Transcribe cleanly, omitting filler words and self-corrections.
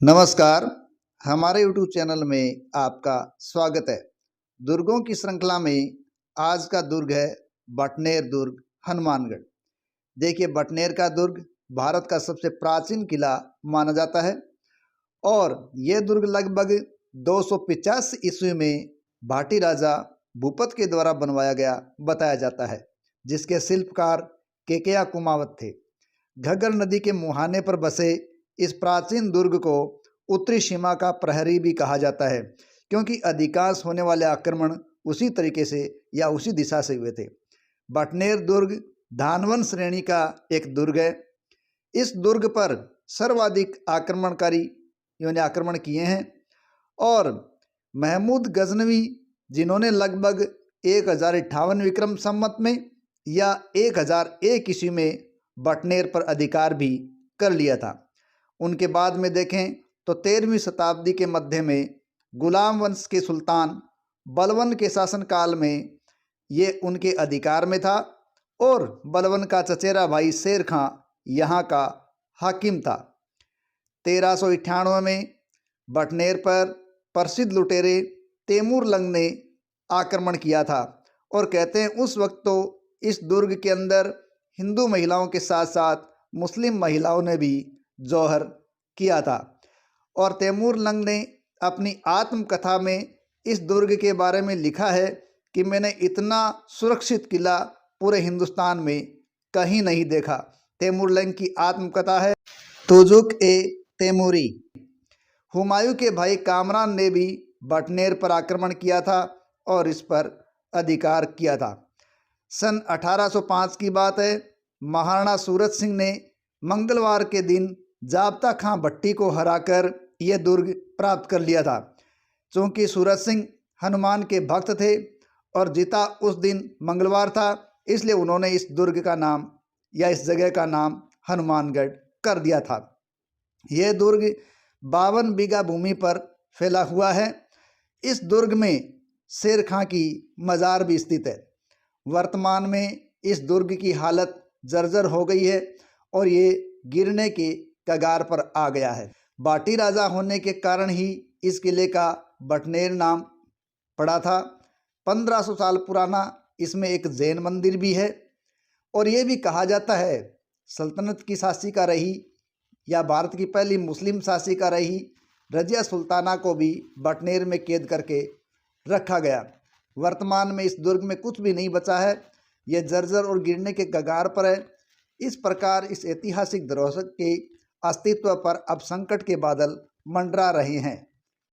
नमस्कार। हमारे YouTube channel में आपका स्वागत है। दुर्गों की श्रृंखला में आज का दुर्ग है बटनेर दुर्ग, हनुमानगढ़। देखिए, बटनेर का दुर्ग भारत का सबसे प्राचीन किला माना जाता है और यह दुर्ग लगभग 250 ईस्वी में भाटी राजा भूपत के द्वारा बनवाया गया बताया जाता है, जिसके शिल्पकार केकेया कुमावत थे। घग्गर नदी के मुहाने पर बसे इस प्राचीन दुर्ग को उत्तरी सीमा का प्रहरी भी कहा जाता है, क्योंकि अधिकांश होने वाले आक्रमण उसी तरीके से या उसी दिशा से हुए थे। बटनेर दुर्ग धानवन श्रेणी का एक दुर्ग है। इस दुर्ग पर सर्वाधिक आक्रमणकारियों ने आक्रमण किए हैं और महमूद गजनवी, जिन्होंने लगभग 1058 विक्रम संवत में या 1001 ईस्वी में बटनेर पर अधिकार भी कर लिया था। उनके बाद में देखें तो 13वीं शताब्दी के मध्य में गुलाम वंश के सुल्तान बलवन के शासनकाल में ये उनके अधिकार में था और बलवन का चचेरा भाई शेर खां यहाँ का हाकिम था। 1398 में बटनेर पर प्रसिद्ध लुटेरे तैमूर लंग ने आक्रमण किया था और कहते हैं उस वक्त तो इस दुर्ग के अंदर हिंदू महिलाओं के साथ साथ मुस्लिम महिलाओं ने भी जौहर किया था। और तैमूर लंग ने अपनी आत्मकथा में इस दुर्ग के बारे में लिखा है कि मैंने इतना सुरक्षित किला पूरे हिंदुस्तान में कहीं नहीं देखा। तैमूर लंग की आत्मकथा है तुजुक ए तैमूरी। हुमायूं के भाई कामरान ने भी बटनेर पर आक्रमण किया था और इस पर अधिकार किया था। सन 1805 की बात है। महाराणा सूरत सिंह ने मंगलवार के दिन जाब्ता खां भट्टी को हराकर यह दुर्ग प्राप्त कर लिया था। चूँकि सूरत सिंह हनुमान के भक्त थे और जीता उस दिन मंगलवार था, इसलिए उन्होंने इस दुर्ग का नाम या इस जगह का नाम हनुमानगढ़ कर दिया था। यह दुर्ग 52 बीघा भूमि पर फैला हुआ है। इस दुर्ग में शेर खां की मज़ार भी स्थित है। वर्तमान में इस दुर्ग की हालत जर्जर हो गई है और ये गिरने के कगार पर आ गया है। बाटी राजा होने के कारण ही इस किले का बटनेर नाम पड़ा था। 1500 साल पुराना इसमें एक जैन मंदिर भी है और ये भी कहा जाता है सल्तनत की शासिका रही या भारत की पहली मुस्लिम शासिका रही रजिया सुल्ताना को भी बटनेर में कैद करके रखा गया। वर्तमान में इस दुर्ग में कुछ भी नहीं बचा है। यह जर्जर और गिरने के कगार पर है। इस प्रकार इस ऐतिहासिक धरोहर के अस्तित्व पर अब संकट के बादल मंडरा रहे हैं।